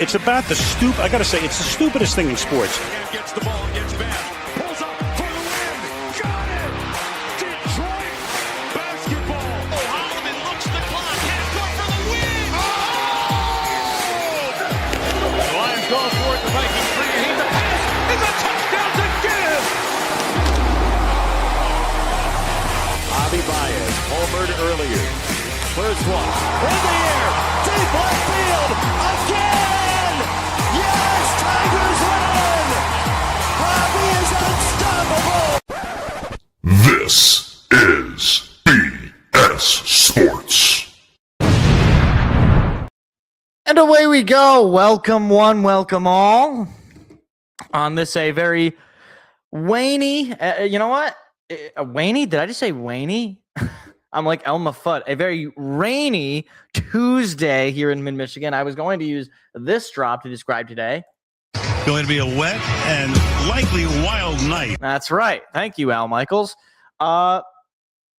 It's about I gotta say, it's the stupidest thing in sports. Gets the ball, gets back, pulls up for the win. Got it! Detroit basketball. Oh, Holloman looks the clock, half court for the win. Oh! The Lions go for it, the Vikings bring it. The pass is a touchdown to give. Javi Baez, homered earlier. First one, in the air, deep left field, again! Yes, Tigers win! Javi is unstoppable! This is BS Sports. And away we go. Welcome one, welcome all. On this, a very Waney, you know what? Waney? Did I just say Waney? I'm like Elma Fudd. A very rainy Tuesday here in mid-Michigan. I was going to use this drop to describe today. Going to be a wet and likely wild night. That's right. Thank you, Al Michaels.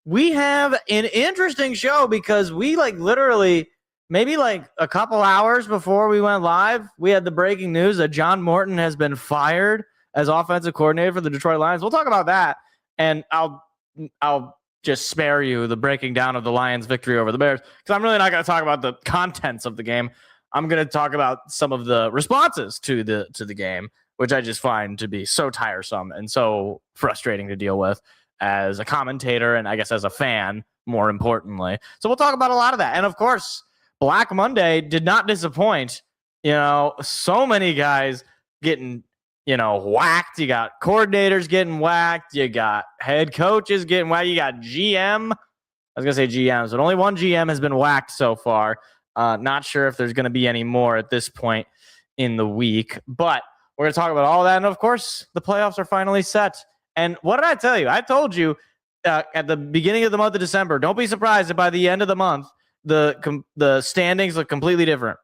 We have an interesting show because we literally maybe like a couple hours before we went live, we had the breaking news that John Morton has been fired as offensive coordinator for the Detroit Lions. We'll talk about that, and I'll just spare you the breaking down of the Lions' victory over the Bears because I'm really not going to talk about the contents of the game. I'm going to talk about some of the responses to the game, which I just find to be so tiresome and so frustrating to deal with as a commentator and I guess as a fan, more importantly. So we'll talk about a lot of that. And of course, Black Monday did not disappoint. So many guys getting, whacked. You got coordinators getting whacked. You got head coaches getting whacked. You got GM. I was going to say GMs, but only one GM has been whacked so far. Not sure if there's going to be any more at this point in the week, but we're going to talk about all that. And of course, the playoffs are finally set. And what did I tell you? I told you at the beginning of the month of December, don't be surprised if by the end of the month, the standings look completely different.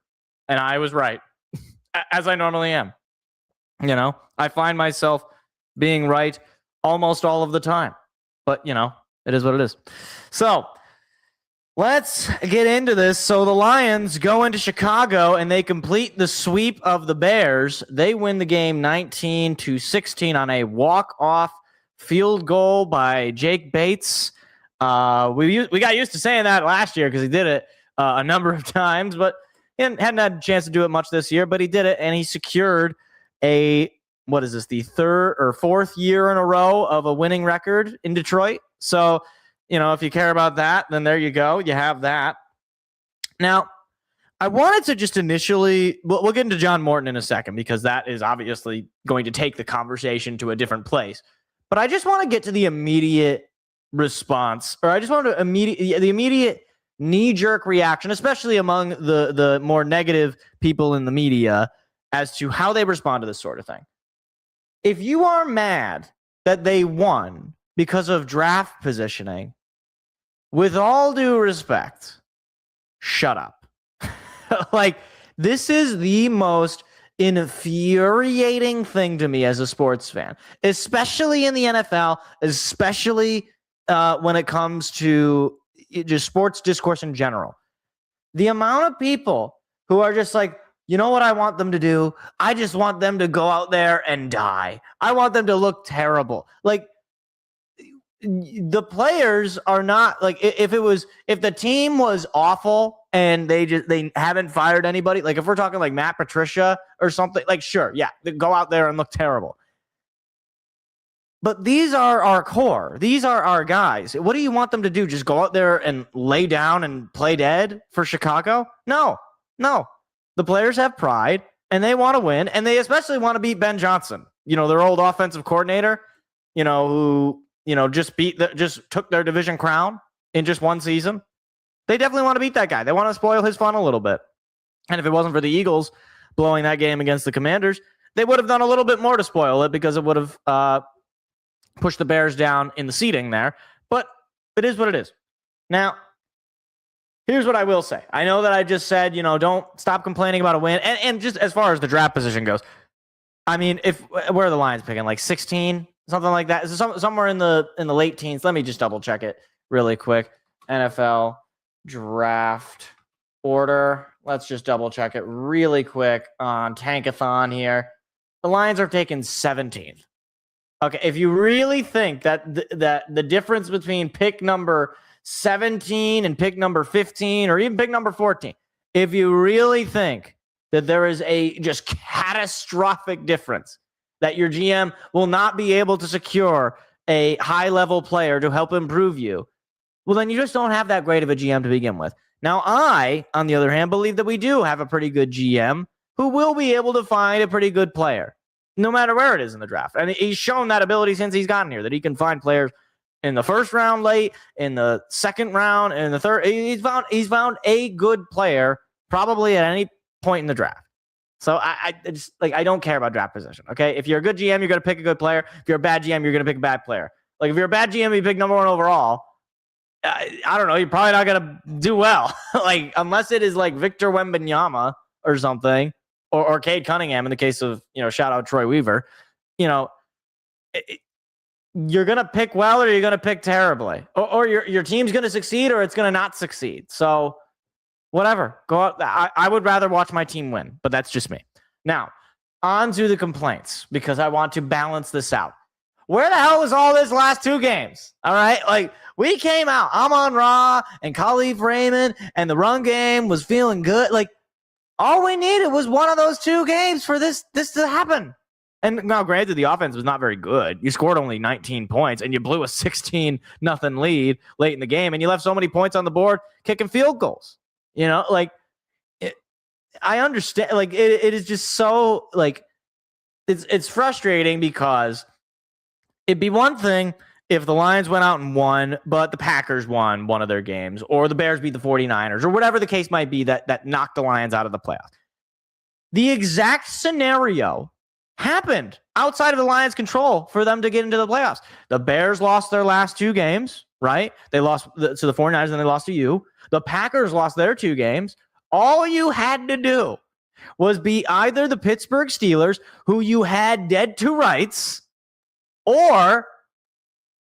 And I was right, as I normally am. I find myself being right almost all of the time. But, it is what it is. So let's get into this. So the Lions go into Chicago and they complete the sweep of the Bears. They win the game 19-16 on a walk-off field goal by Jake Bates. We got used to saying that last year because he did it a number of times, but he hadn't had a chance to do it much this year, but he did it, and he secured the third or fourth year in a row of a winning record in Detroit. So, if you care about that, then there you go. You have that. Now, I wanted to just initially, we'll get into John Morton in a second because that is obviously going to take the conversation to a different place. But I just want to get to the immediate response, or I just want to the immediate knee-jerk reaction, especially among the more negative people in the media, as to how they respond to this sort of thing. If you are mad that they won because of draft positioning, with all due respect, shut up. This is the most infuriating thing to me as a sports fan, especially in the NFL, especially when it comes to just sports discourse in general. The amount of people who are just like, you know what I want them to do? I just want them to go out there and die. I want them to look terrible. The players are not if the team was awful and they haven't fired anybody, if we're talking like Matt Patricia or something, sure, yeah, they go out there and look terrible. But these are our core. These are our guys. What do you want them to do? Just go out there and lay down and play dead for Chicago? No. The players have pride and they want to win, and they especially want to beat Ben Johnson, their old offensive coordinator, who just took their division crown in just one season. They definitely want to beat that guy. They want to spoil his fun a little bit. And if it wasn't for the Eagles blowing that game against the Commanders, they would have done a little bit more to spoil it because it would have pushed the Bears down in the seeding there. But it is what it is. Now, here's what I will say. I know that I just said, don't stop complaining about a win. And just as far as the draft position goes, I mean, where are the Lions picking? 16? Something like that. Is it somewhere in the late teens? Let me just double check it really quick. NFL draft order. Let's just double check it really quick on Tankathon here. The Lions are taking 17th. Okay, if you really think that the difference between pick number 17 and pick number 15 or even pick number 14, if you really think that there is a just catastrophic difference, that your GM will not be able to secure a high-level player to help improve you, well, then you just don't have that great of a GM to begin with. Now, I, on the other hand, believe that we do have a pretty good GM who will be able to find a pretty good player, no matter where it is in the draft. And he's shown that ability since he's gotten here, that he can find players in the first round late, in the second round, and in the third. He's found a good player probably at any point in the draft. So I just I don't care about draft position. Okay, if you're a good GM, you're going to pick a good player. If you're a bad GM, you're going to pick a bad player. If you're a bad GM, you pick number one overall. I don't know. You're probably not going to do well. Unless it is Victor Wembanyama or something, or Cade Cunningham in the case of shout out Troy Weaver. You're going to pick well or you're going to pick terribly, or your team's going to succeed or it's going to not succeed. So whatever. Go out. I would rather watch my team win, but that's just me. Now, on to the complaints, because I want to balance this out. Where the hell was all this last 2 games? All right. Like, we came out, Amon Ra and Khalif Raymond, and the run game was feeling good. Like, all we needed was one of those 2 games for this to happen. And now, granted, the offense was not very good. You scored only 19 points, and you blew a 16-0 lead late in the game, and you left so many points on the board kicking field goals. You know, like, I understand. Like, it is just so, like, it's frustrating, because it'd be one thing if the Lions went out and won, but the Packers won one of their games, or the Bears beat the 49ers, or whatever the case might be that knocked the Lions out of the playoffs. The exact scenario happened outside of the Lions' control for them to get into the playoffs. The Bears lost their last 2 games, right? They lost to the 49ers, and they lost to you. The Packers lost their 2 games. All you had to do was be either the Pittsburgh Steelers, who you had dead to rights, or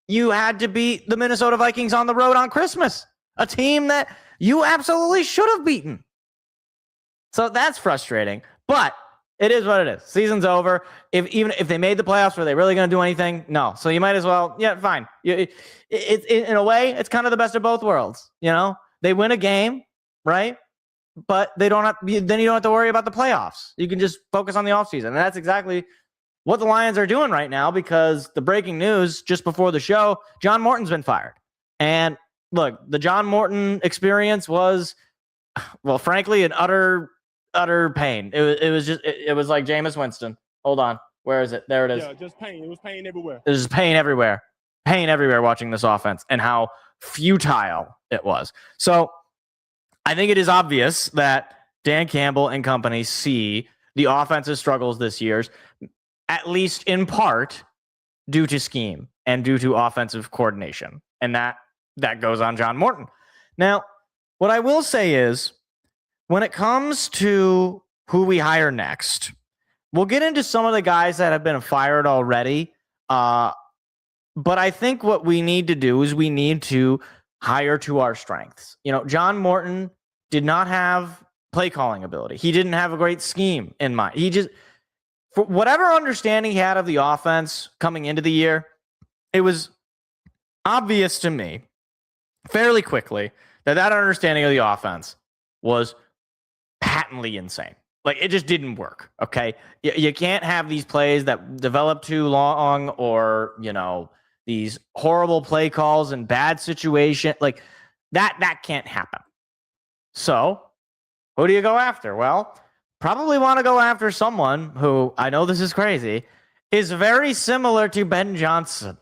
you had to beat the Minnesota Vikings on the road on Christmas, a team that you absolutely should have beaten. So that's frustrating, but it is what it is. Season's over. Even if they made the playoffs, were they really going to do anything? No. So you might as well, fine. In a way, it's kind of the best of both worlds. You know, they win a game, right? But then you don't have to worry about the playoffs. You can just focus on the offseason. And that's exactly what the Lions are doing right now, because the breaking news just before the show, John Morton's been fired. And look, the John Morton experience was, well, frankly, an utter pain. It was like Jameis Winston. Hold on. Where is it? There it is. Yeah, just pain. It was pain everywhere. There's pain everywhere. Pain everywhere watching this offense, and how futile it was. So I think it is obvious that Dan Campbell and company see the offensive struggles this year, at least in part due to scheme and due to offensive coordination. And that goes on John Morton. Now, what I will say is, when it comes to who we hire next, we'll get into some of the guys that have been fired already. But I think what we need to do is we need to hire to our strengths. You know, John Morton did not have play calling ability. He didn't have a great scheme in mind. He just, for whatever understanding he had of the offense coming into the year, it was obvious to me fairly quickly that understanding of the offense was patently insane. Like, it just didn't work. Okay. You can't have these plays that develop too long, or, you know, these horrible play calls and bad situation. Like that can't happen. So who do you go after? Well, probably want to go after someone who, I know this is crazy, is very similar to Ben Johnson.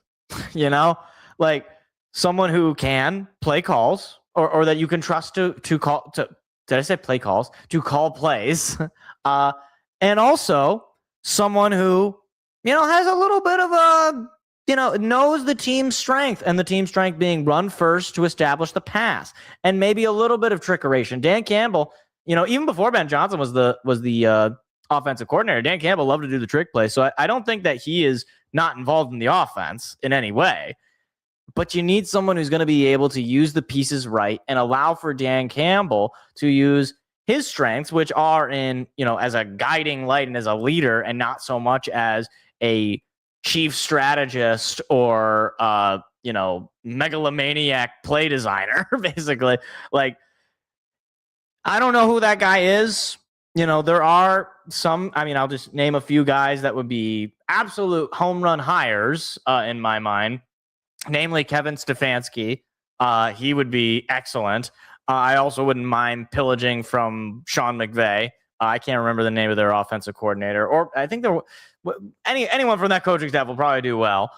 You know, like someone who can play calls, or that you can trust to call to. Did I say play calls? To call plays. And also someone who, you know, has a little bit of a, you know, knows the team's strength, and the team's strength being run first to establish the pass, and maybe a little bit of trickeration. Dan Campbell, you know, even before Ben Johnson was the offensive coordinator, Dan Campbell loved to do the trick play. So I don't think that he is not involved in the offense in any way. But you need someone who's going to be able to use the pieces right and allow for Dan Campbell to use his strengths, which are in, you know, as a guiding light and as a leader, and not so much as a chief strategist or, you know, megalomaniac play designer, basically. Like, I don't know who that guy is. You know, there are some, I mean, I'll just name a few guys that would be absolute home run hires in my mind. Namely, Kevin Stefanski. He would be excellent. I also wouldn't mind pillaging from Sean McVay. I can't remember the name of their offensive coordinator, or I think anyone from that coaching staff will probably do well.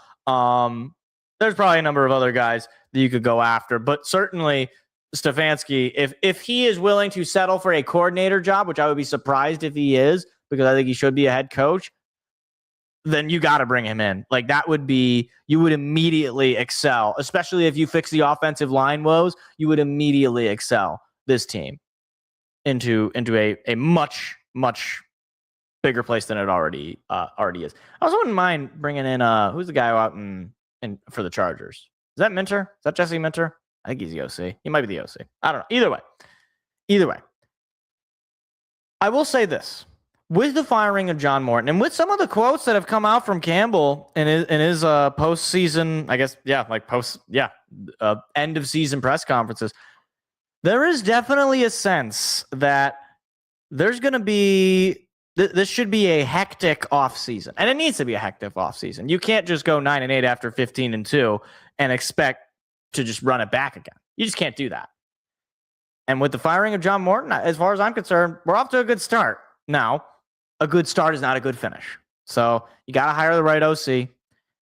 There's probably a number of other guys that you could go after, but certainly Stefanski, if he is willing to settle for a coordinator job, which I would be surprised if he is, because I think he should be a head coach, then you got to bring him in. Like, that would be, you would immediately excel, especially if you fix the offensive line woes. You would immediately excel this team into a much, much bigger place than it already is. I also wouldn't mind bringing in who's the guy out in for the Chargers? Is that Minter? Is that Jesse Minter? I think he's the OC. He might be the OC. I don't know. Either way, Either way, I will say this. With the firing of John Morton and with some of the quotes that have come out from Campbell in his postseason, I guess, end of season press conferences, there is definitely a sense that there's going to be this should be a hectic offseason, and it needs to be a hectic offseason. You can't just go 9-8 after 15-2 and expect to just run it back again. You just can't do that. And with the firing of John Morton, as far as I'm concerned, we're off to a good start. Now, a good start is not a good finish. So you got to hire the right OC.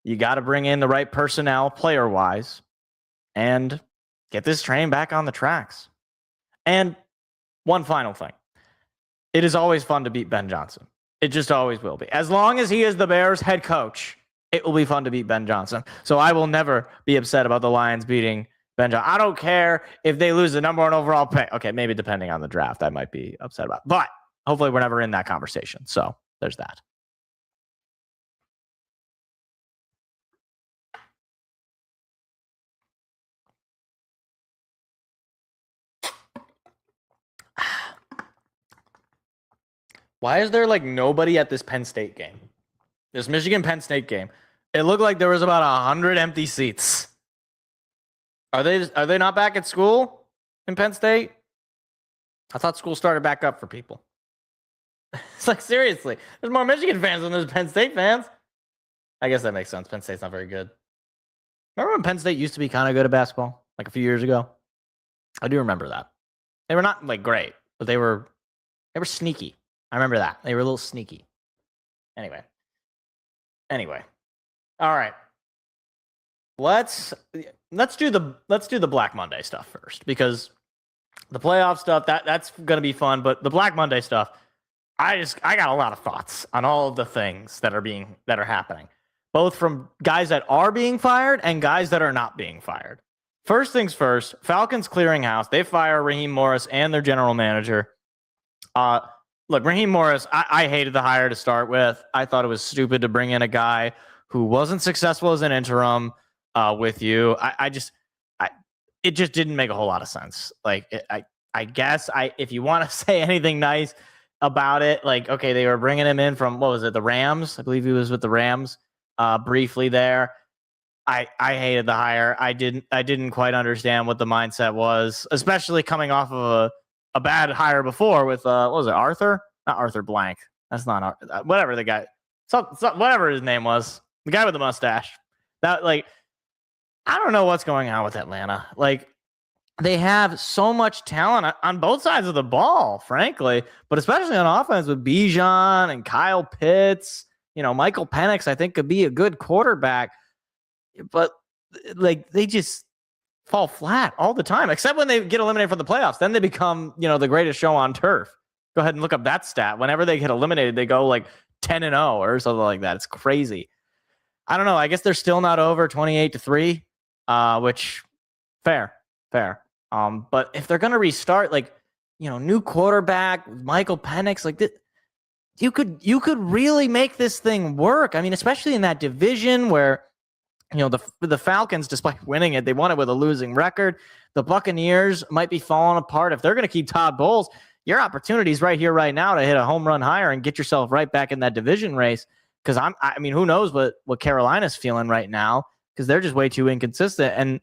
You got to bring in the right personnel player-wise and get this train back on the tracks. And one final thing. It is always fun to beat Ben Johnson. It just always will be. As long as he is the Bears head coach, it will be fun to beat Ben Johnson. So I will never be upset about the Lions beating Ben Johnson. I don't care if they lose the number one overall pick. Okay, maybe depending on the draft, I might be upset about it. But hopefully we're never in that conversation. So there's that. Why is there like nobody at this Penn State game? This Michigan-Penn State game. It looked like there was about 100 empty seats. Are they not back at school in Penn State? I thought school started back up for people. It's like, seriously, there's more Michigan fans than there's Penn State fans. I guess that makes sense. Penn State's not very good. Remember when Penn State used to be kind of good at basketball, like a few years ago? I do remember that. They were not like great, but they were sneaky. I remember that. They were a little sneaky. Anyway. All right. Let's do the Black Monday stuff first, because the playoff stuff that's going to be fun, but the Black Monday stuff, I got a lot of thoughts on all of the things that are happening, both from guys that are being fired and guys that are not being fired. First things first, Falcons clearinghouse. They fire Raheem Morris and their general manager. Look, Raheem Morris, I hated the hire to start with. I thought it was stupid to bring in a guy who wasn't successful as an interim with you. It just didn't make a whole lot of sense. Like, I guess if you want to say anything nice about it, like, okay, they were bringing him in from, what was it, the Rams? I believe he was with the Rams briefly there. I hated the hire. I didn't quite understand what the mindset was, especially coming off of a bad hire before with what was it, Arthur? Not Arthur Blank. That's not whatever the guy. Whatever his name was, the guy with the mustache. That, like, I don't know what's going on with Atlanta. Like, they have so much talent on both sides of the ball, frankly, but especially on offense with Bijan and Kyle Pitts. You know, Michael Penix, I think, could be a good quarterback, but like, they just fall flat all the time, except when they get eliminated from the playoffs. Then they become, the greatest show on turf. Go ahead and look up that stat. Whenever they get eliminated, they go like 10-0 or something like that. It's crazy. I don't know. I guess they're still not over 28-3, which fair. But if they're going to restart, like, new quarterback, Michael Penix, like this, you could really make this thing work. I mean, especially in that division where, the Falcons, despite winning it, they won it with a losing record. The Buccaneers might be falling apart. If they're going to keep Todd Bowles, your opportunity's right here, right now, to hit a home run higher and get yourself right back in that division race. Because I mean, who knows what Carolina's feeling right now, because they're just way too inconsistent. And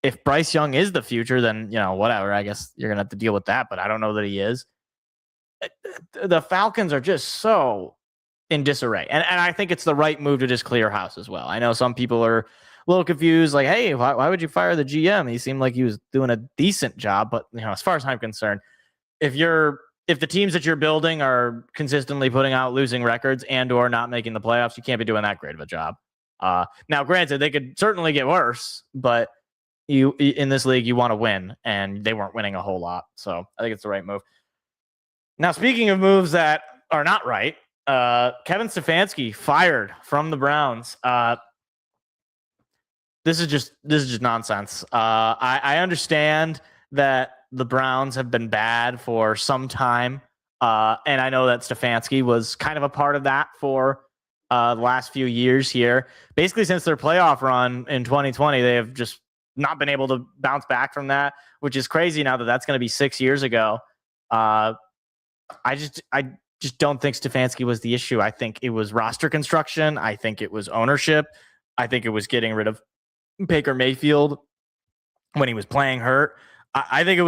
if Bryce Young is the future, then, whatever. I guess you're going to have to deal with that, but I don't know that he is. The Falcons are just so in disarray. And I think it's the right move to just clear house as well. I know some people are a little confused, like, hey, why would you fire the GM? He seemed like he was doing a decent job. But, as far as I'm concerned, if the teams that you're building are consistently putting out losing records and or not making the playoffs, you can't be doing that great of a job. Now, granted, they could certainly get worse, but you in this league, you want to win, and they weren't winning a whole lot. So I think it's the right move. Now, speaking of moves that are not right, Kevin Stefanski fired from the Browns. This is just nonsense. I understand that the Browns have been bad for some time, and I know that Stefanski was kind of a part of that for the last few years here. Basically, since their playoff run in 2020, they have just not been able to bounce back from that, which is crazy now that that's going to be 6 years ago. I just don't think Stefanski was the issue. I think it was roster construction. I think it was ownership. I think it was getting rid of Baker Mayfield when he was playing hurt. I think it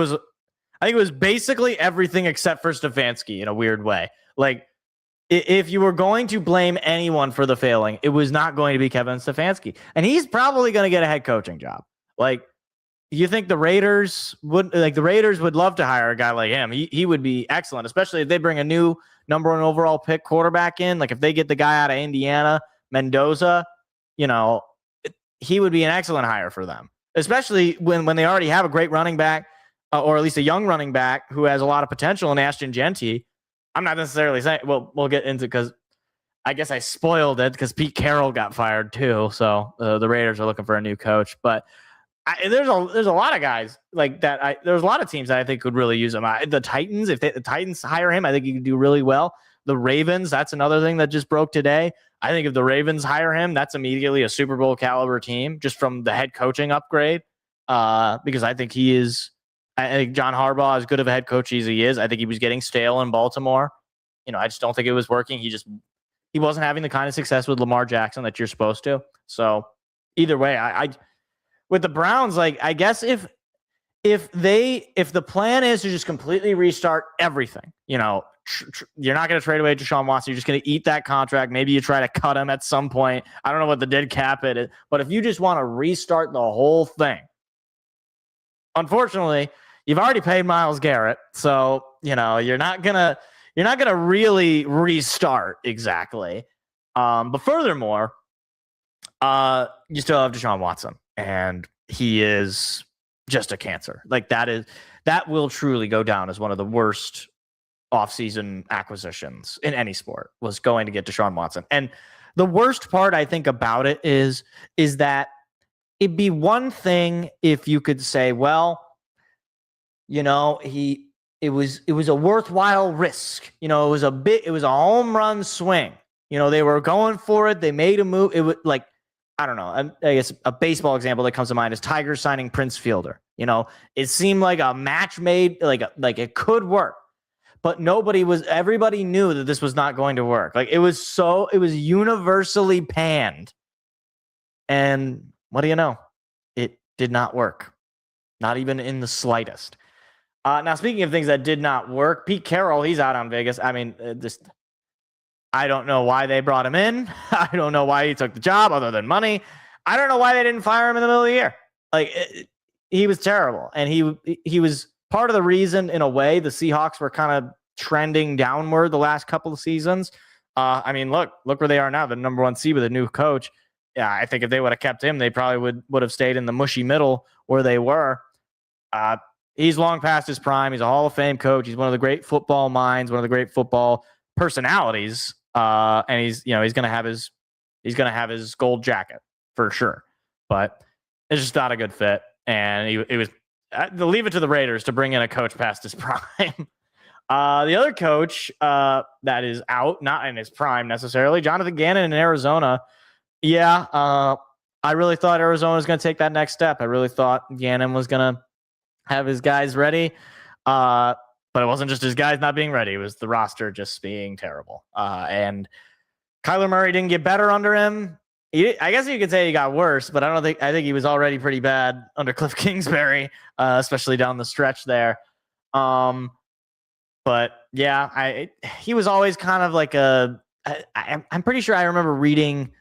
was basically everything except for Stefanski in a weird way. Like, if you were going to blame anyone for the failing, it was not going to be Kevin Stefanski. And he's probably going to get a head coaching job. Like, you think the Raiders would love to hire a guy like him. He would be excellent, especially if they bring a new number 1 overall pick quarterback in. Like, if they get the guy out of Indiana, Mendoza, he would be an excellent hire for them, especially when they already have a great running back, or at least a young running back who has a lot of potential in Ashton Genty. I'm not necessarily saying, well, we'll get into, because I guess I spoiled it because Pete Carroll got fired too. So the Raiders are looking for a new coach, but there's a lot of guys like that. There's a lot of teams that I think could really use him. The Titans, if the Titans hire him, I think he could do really well. The Ravens, that's another thing that just broke today. I think if the Ravens hire him, that's immediately a Super Bowl caliber team just from the head coaching upgrade. Because I think I think John Harbaugh, as good of a head coach as he is, I think he was getting stale in Baltimore. I just don't think it was working. He wasn't having the kind of success with Lamar Jackson that you're supposed to. So either way, I with the Browns, like, I guess if the plan is to just completely restart everything, you're not going to trade away Deshaun Watson. You're just going to eat that contract. Maybe you try to cut him at some point. I don't know what the dead cap it is, but if you just want to restart the whole thing, unfortunately, you've already paid Myles Garrett, so you're not gonna really restart exactly. But furthermore, you still have Deshaun Watson, and he is just a cancer. Like, that will truly go down as one of the worst offseason acquisitions in any sport, was going to get Deshaun Watson. And the worst part, I think, about it is that it'd be one thing if you could say, well, it was a worthwhile risk. It was a home run swing. They were going for it. They made a move. It was like, I don't know. I guess a baseball example that comes to mind is Tigers signing Prince Fielder. It seemed like a match made, like it could work, but everybody knew that this was not going to work. Like, it was universally panned. And what do you know? It did not work. Not even in the slightest. Now, speaking of things that did not work, Pete Carroll, he's out on Vegas. I mean, I don't know why they brought him in. I don't know why he took the job other than money. I don't know why they didn't fire him in the middle of the year. Like, he was terrible. And he was part of the reason, in a way, the Seahawks were kind of trending downward the last couple of seasons. I mean, look where they are now, the number 1 seed with a new coach. Yeah, I think if they would have kept him, they probably would have stayed in the mushy middle where they were. He's long past his prime. He's a Hall of Fame coach. He's one of the great football minds, one of the great football personalities. And he's going to have his gold jacket for sure. But it's just not a good fit. And it was leave it to the Raiders to bring in a coach past his prime. The other coach that is out, not in his prime necessarily, Jonathan Gannon in Arizona. Yeah, I really thought Arizona was going to take that next step. I really thought Gannon was going to have his guys ready. But it wasn't just his guys not being ready. It was the roster just being terrible. And Kyler Murray didn't get better under him. I guess you could say he got worse, but I think he was already pretty bad under Cliff Kingsbury, especially down the stretch there. But yeah, he was always kind of like I'm pretty sure I remember reading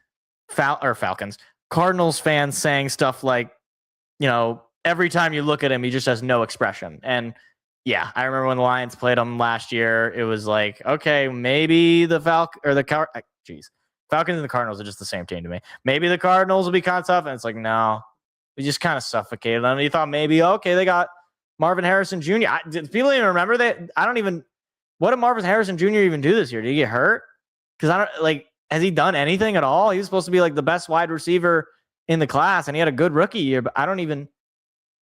Cardinals fans saying stuff like, every time you look at him, he just has no expression. And yeah, I remember when the Lions played him last year, it was like, okay, maybe the Falcons and the Cardinals are just the same team to me. Maybe the Cardinals will be kind of tough. And it's like, no, we just kind of suffocated them. You thought maybe, okay, they got Marvin Harrison Jr. Did people even remember that? What did Marvin Harrison Jr. even do this year? Did he get hurt? Because has he done anything at all? He was supposed to be like the best wide receiver in the class, and he had a good rookie year, but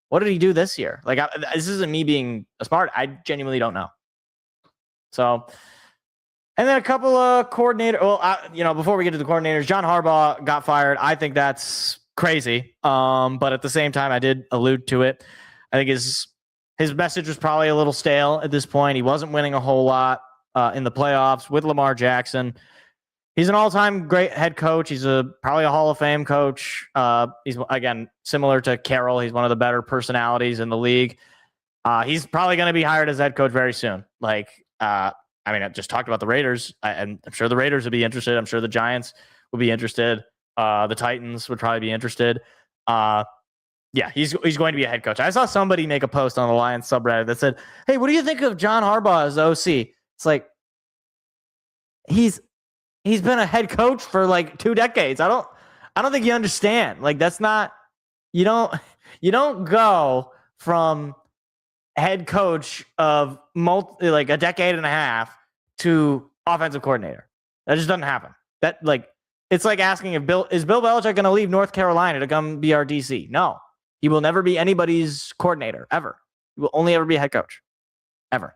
what did he do this year? Like, this isn't me being smart. I genuinely don't know. So, and then a couple of coordinators. Well, before we get to the coordinators, John Harbaugh got fired. I think that's crazy. But at the same time, I did allude to it. I think his His message was probably a little stale at this point. He wasn't winning a whole lot in the playoffs with Lamar Jackson. He's an all-time great head coach. He's probably a Hall of Fame coach. He's, again, similar to Carroll. He's one of the better personalities in the league. He's probably going to be hired as head coach very soon. I just talked about the Raiders, and I'm sure the Raiders would be interested. I'm sure the Giants would be interested. The Titans would probably be interested. He's going to be a head coach. I saw somebody make a post on the Lions subreddit that said, "Hey, what do you think of John Harbaugh as OC?" It's like he's been a head coach for like 2 decades. I don't think you understand. Like, that's not, you don't go from head coach of like a decade and a half to offensive coordinator. That just doesn't happen. It's like asking is Bill Belichick going to leave North Carolina to come be our DC? No, he will never be anybody's coordinator ever. He will only ever be a head coach, ever.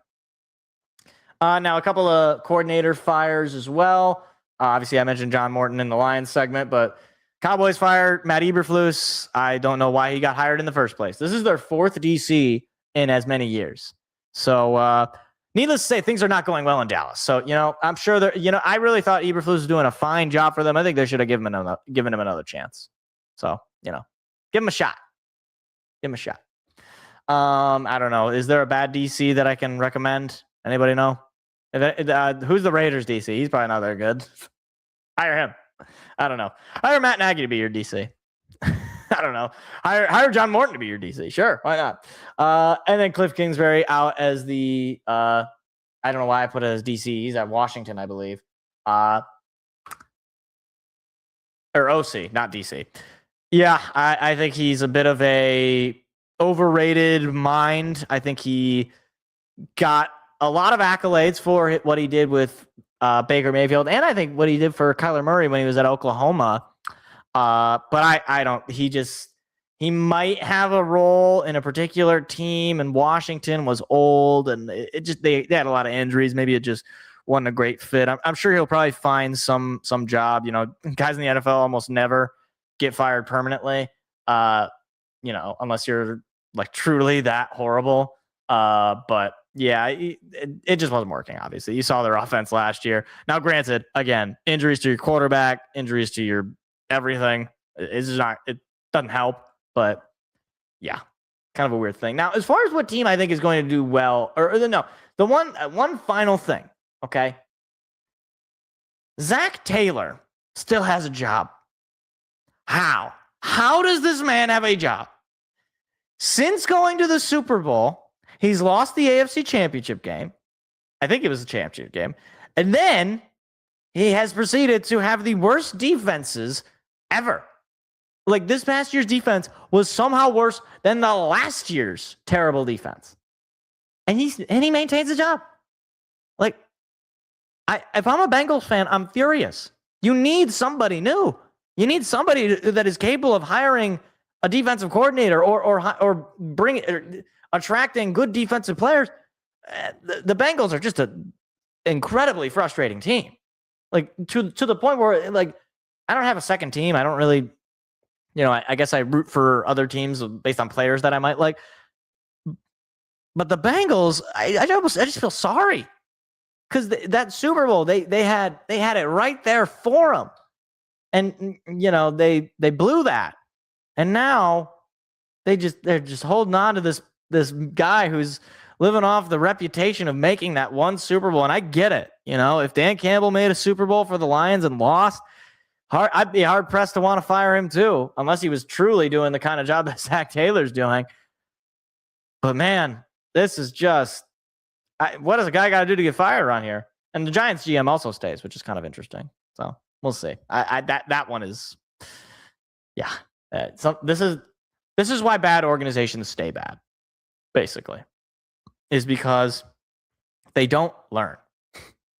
Now a couple of coordinator fires as well. Obviously, I mentioned John Morton in the Lions segment, but Cowboys fired Matt Eberflus. I don't know why he got hired in the first place. This is their 4th DC in as many years. So, needless to say, things are not going well in Dallas. So, I'm sure I really thought Eberflus was doing a fine job for them. I think they should have given him another chance. So, give him a shot. Give him a shot. I don't know. Is there a bad DC that I can recommend? Anybody know? Who's the Raiders DC? He's probably not that good. Hire him. I don't know. Hire Matt Nagy to be your DC. I don't know. Hire John Morton to be your DC. Sure, why not? And then Cliff Kingsbury out as the I don't know why I put it as DC. He's at Washington, I believe. Or OC, not DC. Yeah, I think he's a bit of a overrated mind. I think he got a lot of accolades for what he did with Baker Mayfield, and I think what he did for Kyler Murray when he was at Oklahoma. But I don't. He might have a role in a particular team, and Washington was old, and they had a lot of injuries. Maybe it just wasn't a great fit. I'm sure he'll probably find some job. Guys in the NFL almost never get fired permanently. Unless you're like truly that horrible. But yeah, it just wasn't working, obviously. You saw their offense last year. Now, granted, again, injuries to your quarterback, injuries to your everything. It doesn't help, but yeah, kind of a weird thing. Now, as far as what team I think is going to do well, the one final thing, okay? Zach Taylor still has a job. How? How does this man have a job? Since going to the Super Bowl, he's lost the AFC Championship game. I think it was the championship game. And then he has proceeded to have the worst defenses ever. Like, this past year's defense was somehow worse than the last year's terrible defense. And he maintains a job. Like, if I'm a Bengals fan, I'm furious. You need somebody new. You need somebody that is capable of hiring a defensive coordinator or attracting good defensive players. The Bengals are just an incredibly frustrating team. Like, to the point where, like, I don't have a second team. I don't really, I guess I root for other teams based on players that I might like. But the Bengals, I just feel sorry because that Super Bowl they had it right there for them, and they blew that, and now they're just holding on to this guy who's living off the reputation of making that one Super Bowl. And I get it. If Dan Campbell made a Super Bowl for the Lions and lost, I'd be hard pressed to want to fire him too, unless he was truly doing the kind of job that Zach Taylor's doing. But man, this is just, what does a guy got to do to get fired around here? And the Giants GM also stays, which is kind of interesting. So we'll see. That one is, yeah. This is why bad organizations stay bad, basically, is because they don't learn.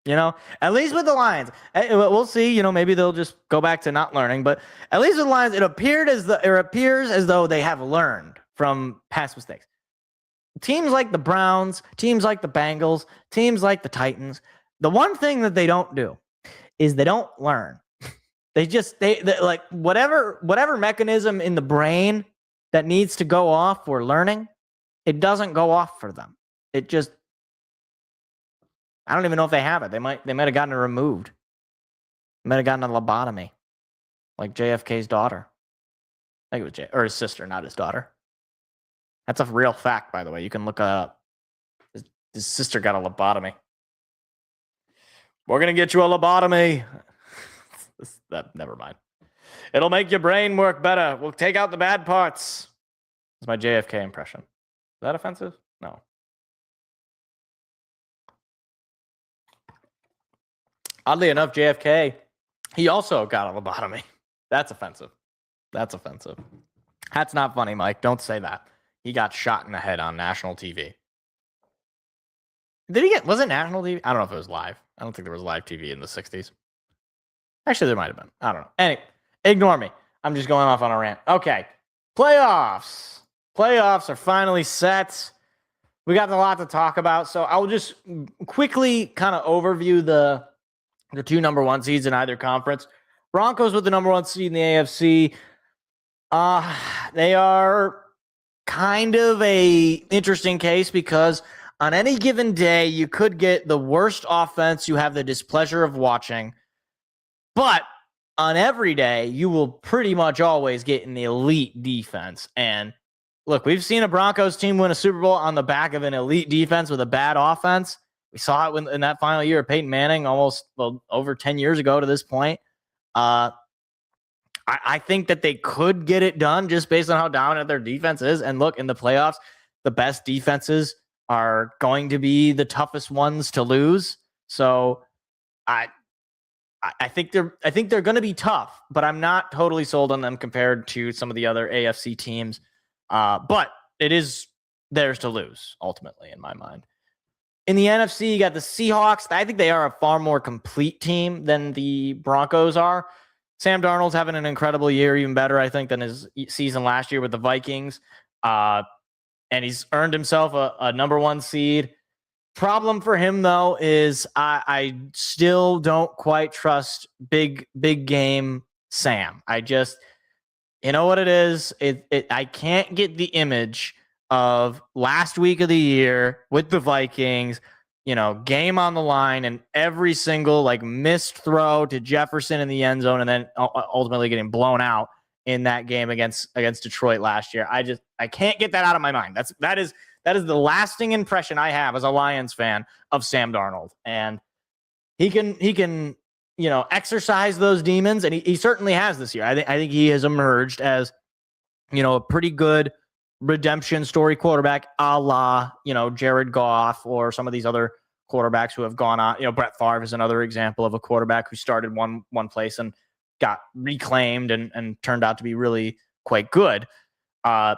At least with the Lions, we'll see. Maybe they'll just go back to not learning. But at least with the Lions, it appears as though they have learned from past mistakes. Teams like the Browns, teams like the Bengals, teams like the Titans, the one thing that they don't do is they don't learn. They like whatever mechanism in the brain that needs to go off for learning, It doesn't go off for them. It just, I don't even know if they have it. They might have gotten it removed. They might have gotten a lobotomy, like JFK's daughter. I think it was or his sister, not his daughter. That's a real fact, by the way. You can look it up. His sister got a lobotomy. We're gonna get you a lobotomy. Never mind. It'll make your brain work better. We'll take out the bad parts. That's my JFK impression. Is that offensive? No. Oddly enough, JFK, he also got a lobotomy. That's offensive. That's offensive. That's not funny, Mike. Don't say that. He got shot in the head on national TV. Was it national TV? I don't know if it was live. I don't think there was live TV in the 60s. Actually, there might have been. I don't know. Anyway, ignore me. I'm just going off on a rant. Okay. Playoffs. Playoffs are finally set. We got a lot to talk about, so I'll just quickly kind of overview the two number one seeds in either conference. Broncos with the number one seed in the AFC. They are kind of a interesting case because on any given day, you could get the worst offense you have the displeasure of watching. But on every day, you will pretty much always get an elite defense. And look, we've seen a Broncos team win a Super Bowl on the back of an elite defense with a bad offense. We saw it in that final year of Peyton Manning over 10 years ago to this point. I think that they could get it done just based on how dominant their defense is. And look, in the playoffs, the best defenses are going to be the toughest ones to lose. So I think they're going to be tough, but I'm not totally sold on them compared to some of the other AFC teams. But it is theirs to lose ultimately, in my mind. In the NFC, you got the Seahawks. I think they are a far more complete team than the Broncos are. Sam Darnold's having an incredible year, even better, I think, than his season last year with the Vikings. And he's earned himself a number one seed. Problem for him, though, is I still don't quite trust big game Sam. You know what it is? I can't get the image of last week of the year with the Vikings, game on the line and every single missed throw to Jefferson in the end zone and then ultimately getting blown out in that game against Detroit last year. I can't get that out of my mind. That is the lasting impression I have as a Lions fan of Sam Darnold. And he can exercise those demons, and he certainly has this year. I think he has emerged as, a pretty good redemption story quarterback, a la, Jared Goff or some of these other quarterbacks who have gone on. Brett Favre is another example of a quarterback who started one place and got reclaimed and turned out to be really quite good. I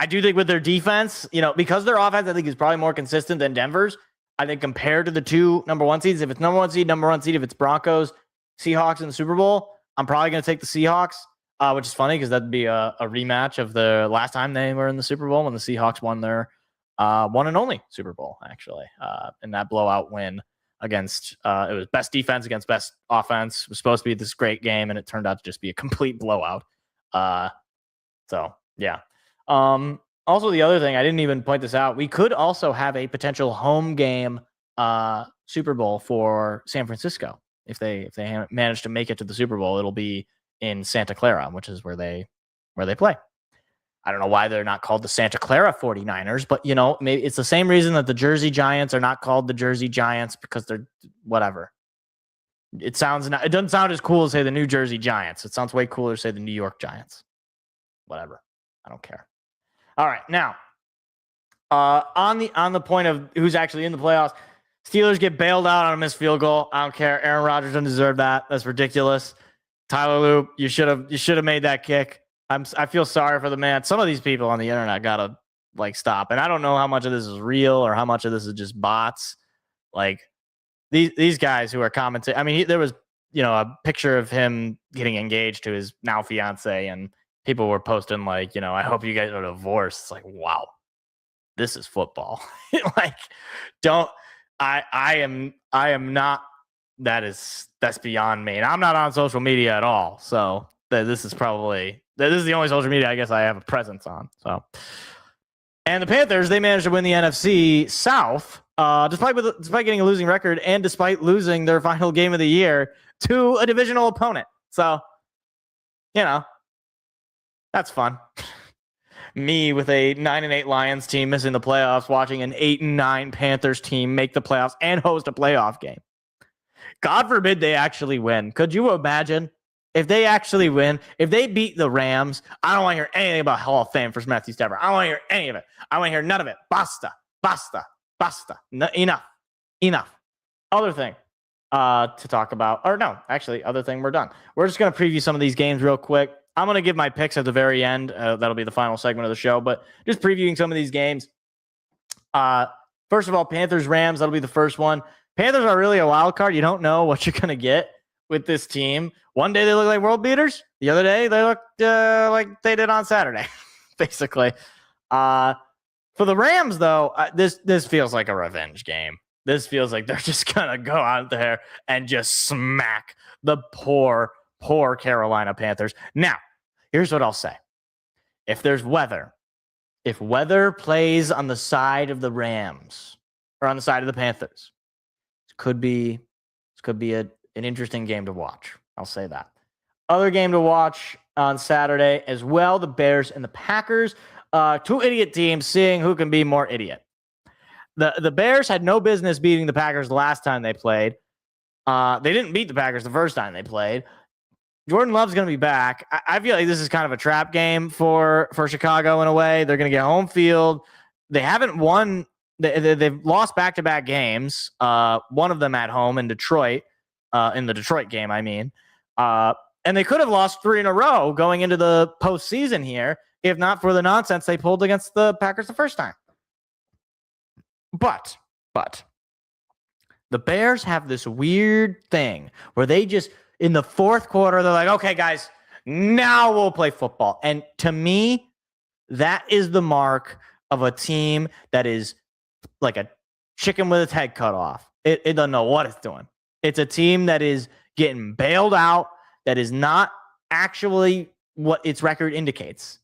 do think with their defense, because their offense, I think, is probably more consistent than Denver's. I think compared to the two number one seeds, if it's number one seed, if it's Broncos, Seahawks in the Super Bowl, I'm probably going to take the Seahawks, which is funny because that'd be a rematch of the last time they were in the Super Bowl when the Seahawks won their one and only Super Bowl, actually, in that blowout win against it was best defense against best offense. It was supposed to be this great game, and it turned out to just be a complete blowout. So, yeah. Also, the other thing, I didn't even point this out, we could also have a potential home game Super Bowl for San Francisco. If they manage to make it to the Super Bowl, it'll be in Santa Clara, which is where they play. I don't know why they're not called the Santa Clara 49ers, but maybe it's the same reason that the Jersey Giants are not called the Jersey Giants, because they're whatever. It doesn't sound as cool to say the New Jersey Giants. It sounds way cooler to say the New York Giants. Whatever. I don't care. All right, now on the point of who's actually in the playoffs, Steelers get bailed out on a missed field goal. I don't care. Aaron Rodgers doesn't deserve that. That's ridiculous. Tyler Loop, you should have made that kick. I feel sorry for the man. Some of these people on the internet gotta stop. And I don't know how much of this is real or how much of this is just bots. These guys who are commenting. I mean, there was a picture of him getting engaged to his now fiance, and people were posting I hope you guys are divorced. It's wow, this is football. I am not. That's beyond me, and I'm not on social media at all. So this is the only social media I guess I have a presence on. So And the Panthers, they managed to win the NFC South, despite getting a losing record and despite losing their final game of the year to a divisional opponent. So, that's fun. Me with a 9-8 Lions team missing the playoffs, watching an 8-9 Panthers team make the playoffs and host a playoff game. God forbid they actually win. Could you imagine if they actually win? If they beat the Rams, I don't want to hear anything about Hall of Fame for Matthew Stafford. I don't want to hear any of it. I want to hear none of it. Basta. No, enough. Other thing to talk about, or no, actually, other thing, we're done. We're just going to preview some of these games real quick. I'm going to give my picks at the very end. That'll be the final segment of the show, but just previewing some of these games. First of all, Panthers-Rams, that'll be the first one. Panthers are really a wild card. You don't know what you're going to get with this team. One day they look like world beaters. The other day they looked like they did on Saturday, basically. For the Rams, though, this feels like a revenge game. This feels like they're just going to go out there and just smack the poor Carolina Panthers. Now, here's what I'll say. If weather plays on the side of the Rams or on the side of the Panthers, this could be an interesting game to watch. I'll say that. Other game to watch on Saturday as well, the Bears and the Packers. Two idiot teams seeing who can be more idiot. The Bears had no business beating the Packers the last time they played. They didn't beat the Packers the first time they played. Jordan Love's going to be back. I feel like this is kind of a trap game for Chicago in a way. They're going to get home field. They haven't won. They've lost back-to-back games. One of them at home in Detroit, in the Detroit game, I mean. And they could have lost 3 in a row going into the postseason here, if not for the nonsense they pulled against the Packers the first time. But the Bears have this weird thing where they just, in the fourth quarter, they're like, okay, guys, now we'll play football. And to me, that is the mark of a team that is like a chicken with its head cut off. It doesn't know what it's doing. It's a team that is getting bailed out, that is not actually what its record indicates.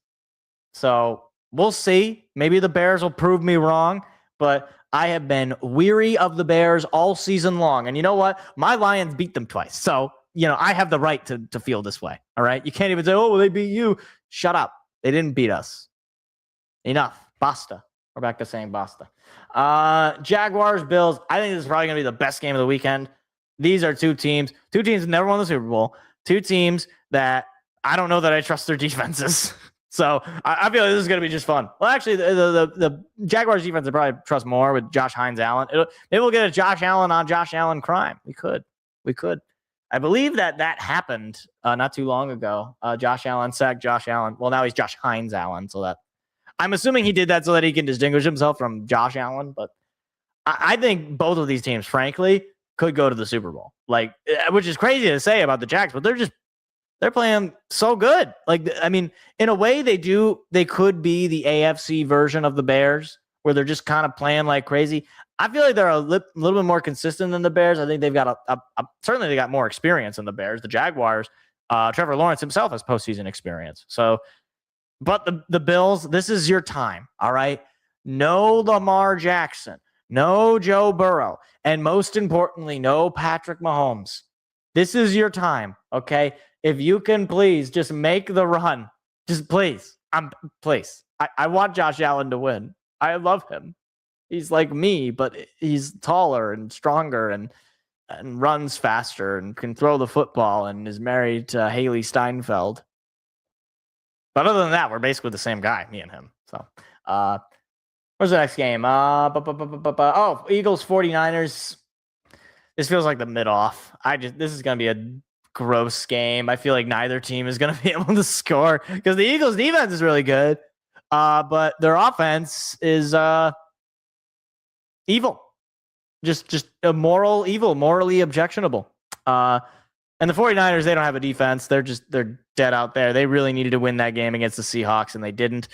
So we'll see. Maybe the Bears will prove me wrong, but I have been weary of the Bears all season long. And you know what? My Lions beat them twice. So, I have the right to feel this way. All right. You can't even say, oh, well, they beat you. Shut up. They didn't beat us. Enough. Basta. We're back to saying basta. Jaguars, Bills. I think this is probably going to be the best game of the weekend. These are two teams that never won the Super Bowl. Two teams that I don't know that I trust their defenses. So I feel like this is going to be just fun. Well, actually, the Jaguars defense I probably trust more with Josh Hines-Allen. Maybe we'll get a Josh Allen on Josh Allen crime. We could. I believe that happened not too long ago. Josh Allen sacked Josh Allen. Well, now he's Josh Hines-Allen. So that I'm assuming he did that so that he can distinguish himself from Josh Allen. But I think both of these teams, frankly, could go to the Super Bowl. Like, which is crazy to say about the Jags, but they're playing so good. Like, I mean, in a way they could be the AFC version of the Bears where they're just kind of playing like crazy. I feel like they're a little bit more consistent than the Bears. I think they've got certainly they got more experience than the Bears. The Jaguars, Trevor Lawrence himself has postseason experience. So, but the Bills, this is your time. All right. No Lamar Jackson, no Joe Burrow, and most importantly, no Patrick Mahomes. This is your time. Okay. If you can please just make the run, just please. I want Josh Allen to win. I love him. He's like me, but he's taller and stronger and runs faster and can throw the football and is married to Haley Steinfeld. But other than that, we're basically the same guy, me and him. So, where's the next game? Eagles 49ers. This feels like the mid-off. This is going to be a gross game. I feel like neither team is going to be able to score because the Eagles defense is really good. But their offense is evil. Just a moral evil, morally objectionable. And the 49ers, they don't have a defense. They're dead out there. They really needed to win that game against the Seahawks, and they didn't.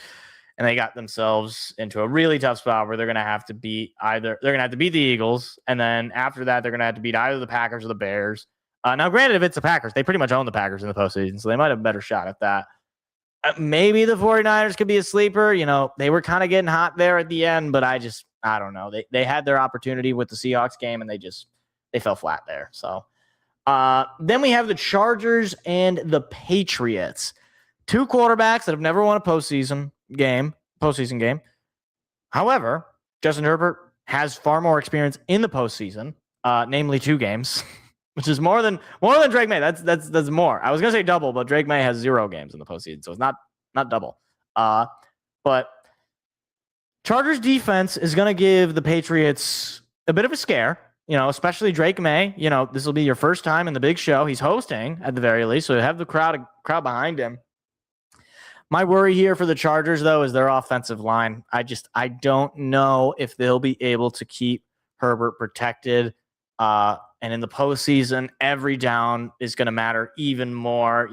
And they got themselves into a really tough spot where they're going to have to beat the Eagles, and then after that, they're going to have to beat either the Packers or the Bears. Now, granted, if it's the Packers, they pretty much own the Packers in the postseason, so they might have a better shot at that. Maybe the 49ers could be a sleeper. They were kind of getting hot there at the end, but I don't know. They had their opportunity with the Seahawks game, and they fell flat there. So then we have the Chargers and the Patriots. Two quarterbacks that have never won a postseason game. However, Justin Herbert has far more experience in the postseason, namely 2 games, which is more than Drake May. That's more. I was gonna say double, but Drake May has 0 games in the postseason, so it's not double. But Chargers defense is gonna give the Patriots a bit of a scare. Especially Drake May. This will be your first time in the big show. He's hosting at the very least, so you have the crowd behind him. My worry here for the Chargers, though, is their offensive line. I don't know if they'll be able to keep Herbert protected. And in the postseason, every down is going to matter even more.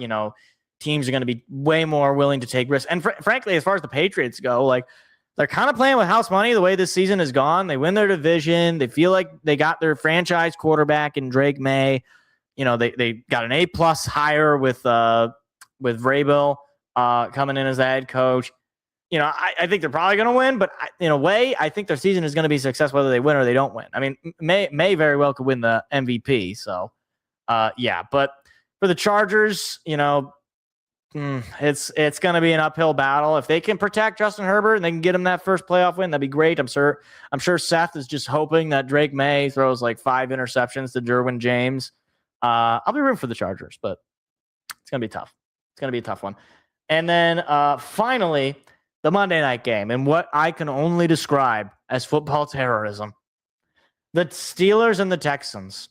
Teams are going to be way more willing to take risks. And frankly, as far as the Patriots go, they're kind of playing with house money the way this season has gone. They win their division. They feel like they got their franchise quarterback in Drake May. They got an A+ hire with Vrabel coming in as the head coach. I think they're probably going to win, but in a way, I think their season is going to be a success whether they win or they don't win. I mean, May very well could win the MVP. So, yeah. But for the Chargers, it's going to be an uphill battle. If they can protect Justin Herbert and they can get him that first playoff win, that'd be great. I'm sure Seth is just hoping that Drake May throws 5 interceptions to Derwin James. I'll be rooting for the Chargers, but it's going to be tough. It's going to be a tough one. And then finally, the Monday night game and what I can only describe as football terrorism. The Steelers and the Texans.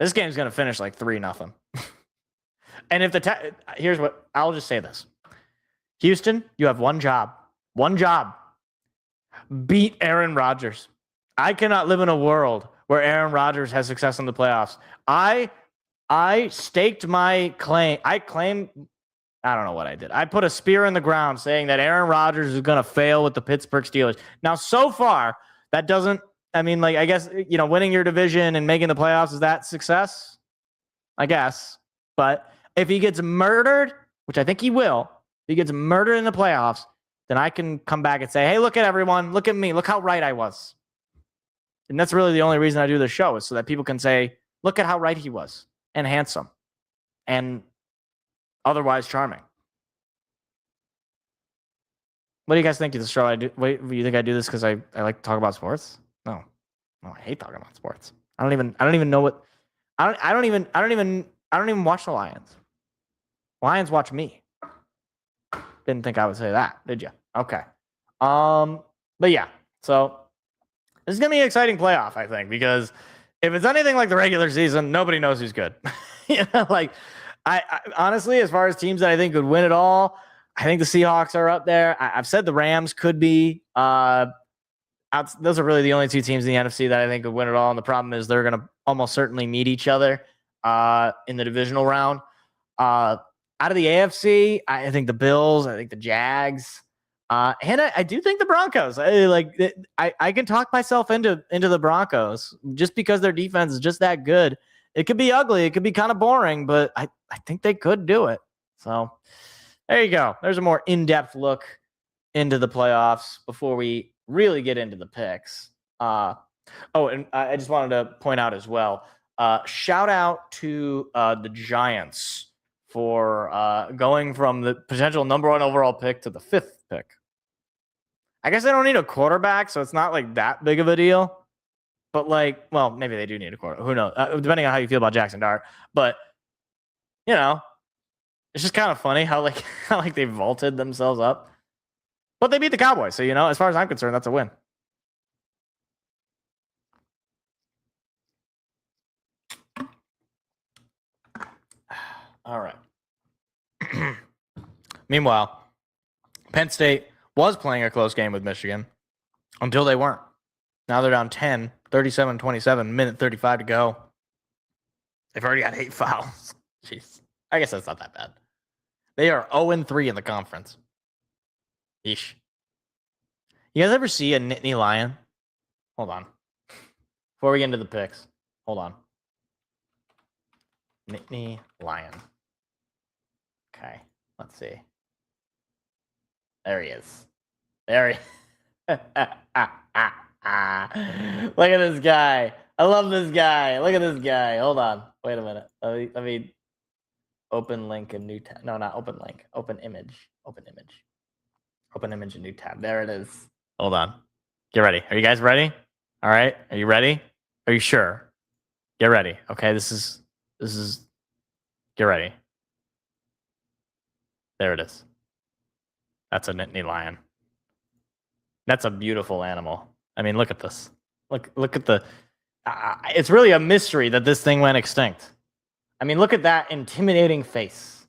This game's going to finish 3-0. And if here's what I'll just say this. Houston, you have one job. One job. Beat Aaron Rodgers. I cannot live in a world where Aaron Rodgers has success in the playoffs. I staked my claim. I don't know what I did. I put a spear in the ground saying that Aaron Rodgers is going to fail with the Pittsburgh Steelers. Now, so far, that doesn't, I guess, winning your division and making the playoffs, is that success? I guess. But if he gets murdered, which I think he will, if he gets murdered in the playoffs, then I can come back and say, hey, look at everyone. Look at me. Look how right I was. And that's really the only reason I do this show, is so that people can say, look at how right he was. And handsome, and otherwise charming. What do you guys think of the show? Wait, you think I do this because I like to talk about sports? No, I hate talking about sports. I don't even know what. I don't even watch the Lions. Lions watch me. Didn't think I would say that, did you? Okay. But yeah. So this is gonna be an exciting playoff, I think, because if it's anything like the regular season, nobody knows who's good. I honestly, as far as teams that I think could win it all, I think the Seahawks are up there. I've said the Rams could be. Those are really the only 2 teams in the NFC that I think could win it all. And the problem is they're going to almost certainly meet each other in the divisional round. Out of the AFC, I think the Bills, I think the Jags. And I do think the Broncos. I can talk myself into the Broncos just because their defense is just that good. It could be ugly. It could be kind of boring, but I think they could do it. So there you go. There's a more in-depth look into the playoffs before we really get into the picks. And I just wanted to point out as well, shout out to the Giants for going from the potential number 1 overall pick to the 5th pick. I guess they don't need a quarterback, so it's not that big of a deal. But maybe they do need a quarterback. Who knows? Depending on how you feel about Jackson Dart. But it's just kind of funny how they vaulted themselves up. But they beat the Cowboys, so as far as I'm concerned, that's a win. All right. Meanwhile, Penn State was playing a close game with Michigan until they weren't. Now they're down 10, 37-27, minute 35 to go. They've already got 8 fouls. Jeez. I guess that's not that bad. They are 0-3 in the conference. Yeesh. You guys ever see a Nittany Lion? Hold on. Before we get into the picks, hold on. Nittany Lion. Okay, let's see. There he is. There he Look at this guy. I love this guy. Look at this guy. Hold on. Wait a minute. Let me open link a new tab. No, not open link. Open image. Open image. Open image a new tab. There it is. Hold on. Get ready. Are you guys ready? All right. Are you ready? Are you sure? Get ready. Okay, this is get ready. There it is. That's a Nittany lion. That's a beautiful animal. I mean, look at this. Look at the. It's really a mystery that this thing went extinct. I mean, look at that intimidating face.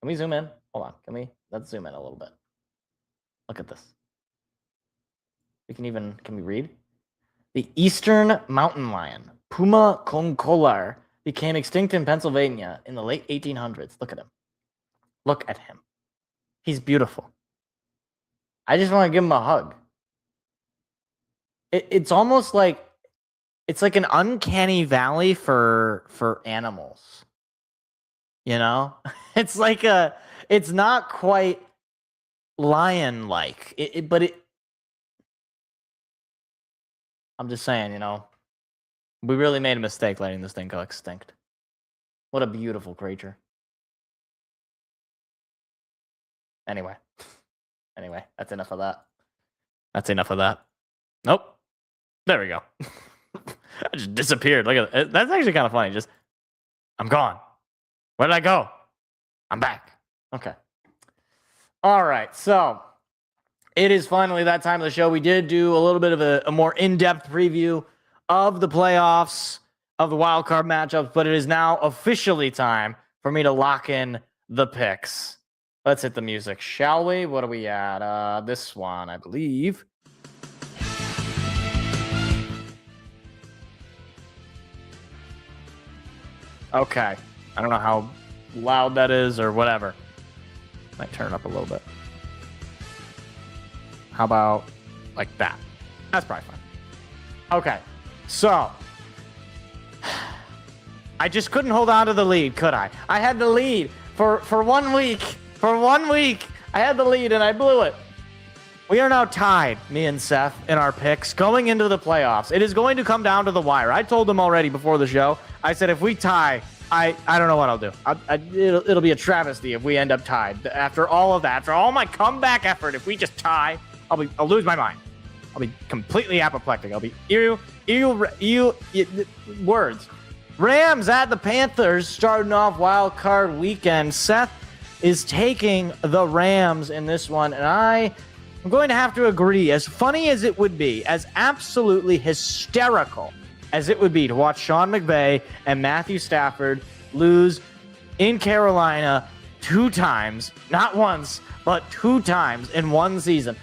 Can we zoom in? Hold on. Let's zoom in a little bit. Look at this. Can we read? The eastern mountain lion, Puma concolor, became extinct in Pennsylvania in the late 1800s. Look at him. Look at him. He's beautiful. I just want to give him a hug. It's almost like it's like an uncanny valley for animals. You know? It's like it's not quite lion-like. But I'm just saying, you know, we really made a mistake letting this thing go extinct. What a beautiful creature. Anyway, that's enough of that. Nope. There we go. I just disappeared. Look at it. That's actually kind of funny. I'm gone. Where did I go? I'm back. Okay. All right. So it is finally that time of the show. We did do a little bit of a more in-depth preview of the playoffs, of the wild card matchups, but it is now officially time for me to lock in the picks. Let's hit the music, shall we? What are we at? This one, I believe. Okay. I don't know how loud that is or whatever. Might turn it up a little bit. How about like that? That's probably fine. Okay. So, I just couldn't hold on to the lead, could I? I had the lead for 1 week. For 1 week, I had the lead and I blew it. We are now tied, me and Seth, in our picks going into the playoffs. It is going to come down to the wire. I told them already before the show. I said if we tie, I don't know what I'll do. It'll be a travesty if we end up tied. After all of that, after all my comeback effort, if we just tie, I'll lose my mind. I'll be completely apoplectic. I'll be words. Rams at the Panthers starting off wild card weekend. Seth is taking the Rams in this one, and I'm going to have to agree. As funny as it would be, as absolutely hysterical as it would be to watch Sean McVay and Matthew Stafford lose in Carolina 2 times, not once, but 2 times in one season,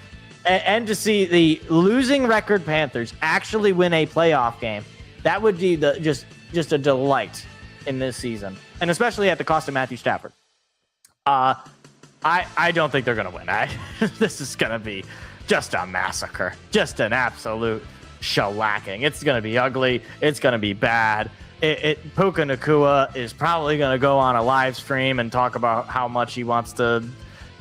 and to see the losing record Panthers actually win a playoff game, that would be just a delight in this season, and especially at the cost of Matthew Stafford. I don't think they're going to win. This is going to be just a massacre, just an absolute shellacking. It's going to be ugly. It's going to be bad. Puka Nacua is probably going to go on a live stream and talk about how much he wants to.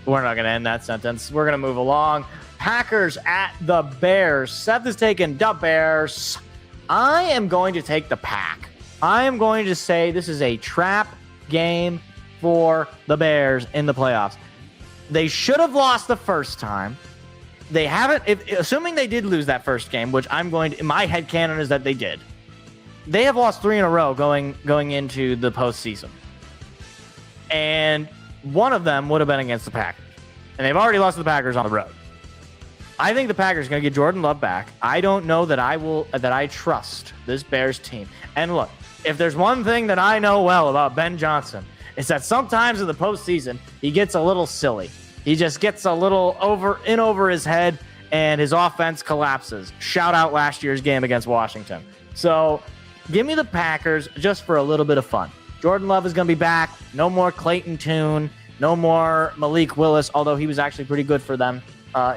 We're not going to end that sentence. We're going to move along. Packers at the Bears. Seth is taking the Bears. I am going to take the Pack. I am going to say this is a trap game for the Bears in the playoffs. They should have lost the first time. They haven't, assuming they did lose that first game, which I'm going to, in my headcanon is that they did. They have lost 3 in a row going into the postseason. And one of them would have been against the Packers. And they've already lost to the Packers on the road. I think the Packers are going to get Jordan Love back. I don't know that I trust this Bears team. And look, if there's one thing that I know well about Ben Johnson, it's that sometimes in the postseason, he gets a little silly. He just gets a little over his head, and his offense collapses. Shout out last year's game against Washington. So give me the Packers just for a little bit of fun. Jordan Love is going to be back. No more Clayton Tune. No more Malik Willis, although he was actually pretty good for them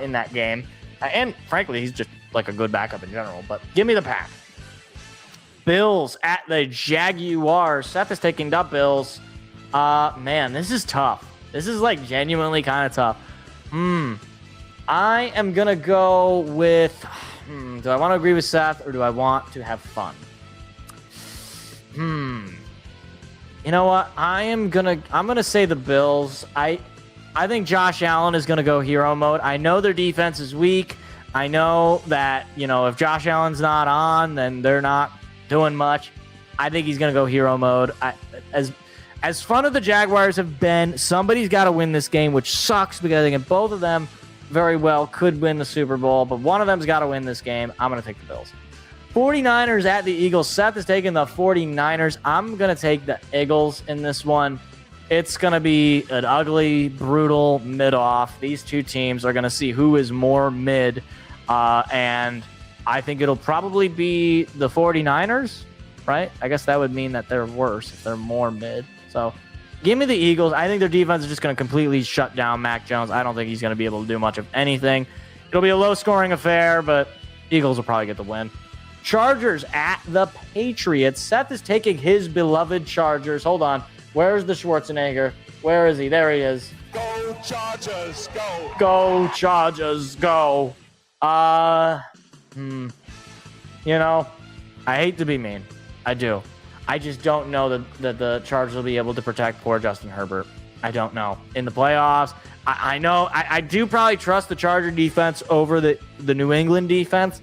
in that game. And frankly, he's just like a good backup in general. But give me the Pack. Bills at the Jaguars. Seth is taking the Bills. Man, this is tough. This is like genuinely kind of tough. I am going to go with... do I want to agree with Seth or do I want to have fun? You know what? I'm gonna say the Bills. I think Josh Allen is gonna go hero mode. I know their defense is weak. I know that, if Josh Allen's not on, then they're not doing much. I think he's gonna go hero mode. As fun as the Jaguars have been, somebody's got to win this game, which sucks because I think both of them very well could win the Super Bowl, but one of them's got to win this game. I'm gonna take the Bills. 49ers at the Eagles. Seth is taking the 49ers. I'm going to take the Eagles in this one. It's going to be an ugly, brutal mid-off. These two teams are going to see who is more mid, and I think it'll probably be the 49ers, right? I guess that would mean that they're worse if they're more mid. So give me the Eagles. I think their defense is just going to completely shut down Mac Jones. I don't think he's going to be able to do much of anything. It'll be a low-scoring affair, but Eagles will probably get the win. Chargers at the Patriots. Seth is taking his beloved Chargers. Hold on. Where's the Schwarzenegger? Where is he? There he is. Go Chargers, go. Go Chargers, go. I hate to be mean. I do. I just don't know that the Chargers will be able to protect poor Justin Herbert. I don't know. In the playoffs, I know. I do probably trust the Charger defense over the New England defense,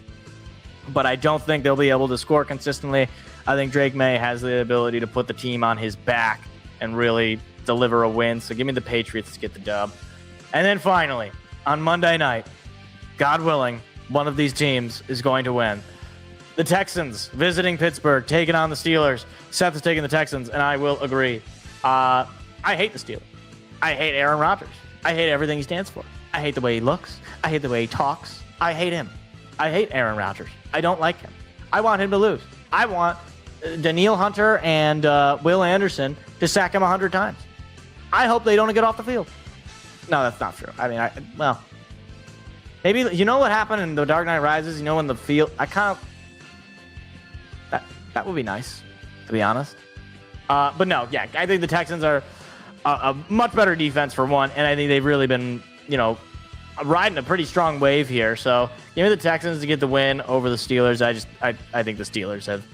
but I don't think they'll be able to score consistently. I think Drake May has the ability to put the team on his back and really deliver a win. So give me the Patriots to get the dub. And then finally, on Monday night, God willing, one of these teams is going to win. The Texans visiting Pittsburgh, taking on the Steelers. Seth is taking the Texans, and I will agree. I hate the Steelers. I hate Aaron Rodgers. I hate everything he stands for. I hate the way he looks. I hate the way he talks. I hate him. I hate Aaron Rodgers. I don't like him. I want him to lose. I want Danielle Hunter and Will Anderson to sack him 100 times. I hope they don't get off the field. No, that's not true. I mean, maybe you know what happened in The Dark Knight Rises? In the field, that would be nice, to be honest. But no, yeah, I think the Texans are a much better defense for one, and I think they've really been, riding a pretty strong wave here. So give me the Texans to get the win over the Steelers. I think the Steelers have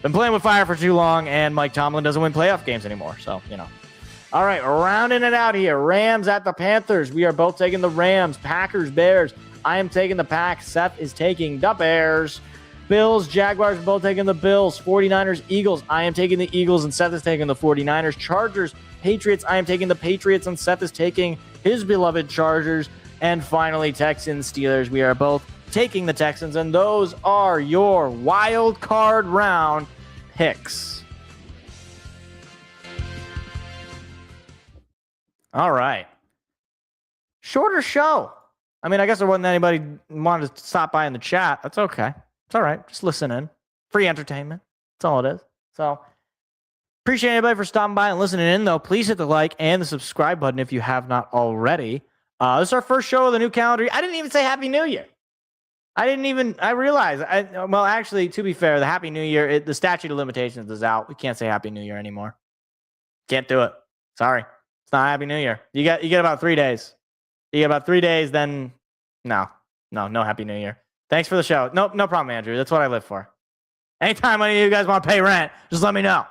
been playing with fire for too long, and Mike Tomlin doesn't win playoff games anymore. So, All right, rounding it out here. Rams at the Panthers. We are both taking the Rams. Packers, Bears. I am taking the Pack. Seth is taking the Bears. Bills, Jaguars, both taking the Bills. 49ers, Eagles. I am taking the Eagles, and Seth is taking the 49ers. Chargers, Patriots. I am taking the Patriots, and Seth is taking his beloved Chargers. And finally, Texans, Steelers. We are both taking the Texans, and those are your wild card round picks. All right. Shorter show. I mean, I guess there wasn't anybody wanted to stop by in the chat. That's okay. It's all right. Just listen in. Free entertainment. That's all it is. So, appreciate anybody for stopping by and listening in, though. Please hit the like and the subscribe button if you have not already. This is our first show of the new calendar. I didn't even say Happy New Year. I realized. Well, actually, to be fair, the Happy New Year, the statute of limitations is out. We can't say Happy New Year anymore. Can't do it. Sorry. It's not Happy New Year. You get about 3 days. You get about 3 days, then no Happy New Year. Thanks for the show. No problem, Andrew. That's what I live for. Anytime any of you guys want to pay rent, just let me know.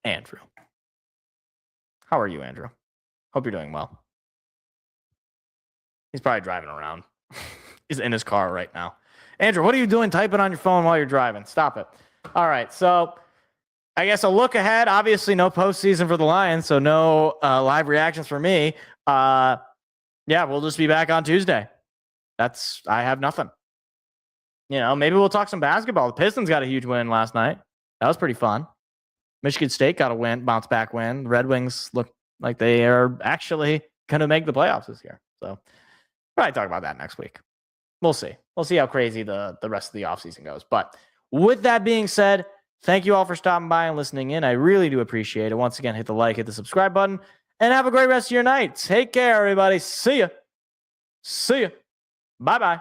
Andrew. How are you, Andrew? Hope you're doing well. He's probably driving around. He's in his car right now. Andrew, what are you doing typing on your phone while you're driving? Stop it. All right, so I guess a look ahead. Obviously, no postseason for the Lions, so no live reactions for me. Yeah, we'll just be back on Tuesday. I have nothing. Maybe we'll talk some basketball. The Pistons got a huge win last night. That was pretty fun. Michigan State got a win, bounce back win. The Red Wings look like they are actually going to make the playoffs this year. So probably talk about that next week. We'll see. We'll see how crazy the rest of the offseason goes. But with that being said, thank you all for stopping by and listening in. I really do appreciate it. Once again, hit the like, hit the subscribe button, and have a great rest of your night. Take care, everybody. See ya. Bye-bye.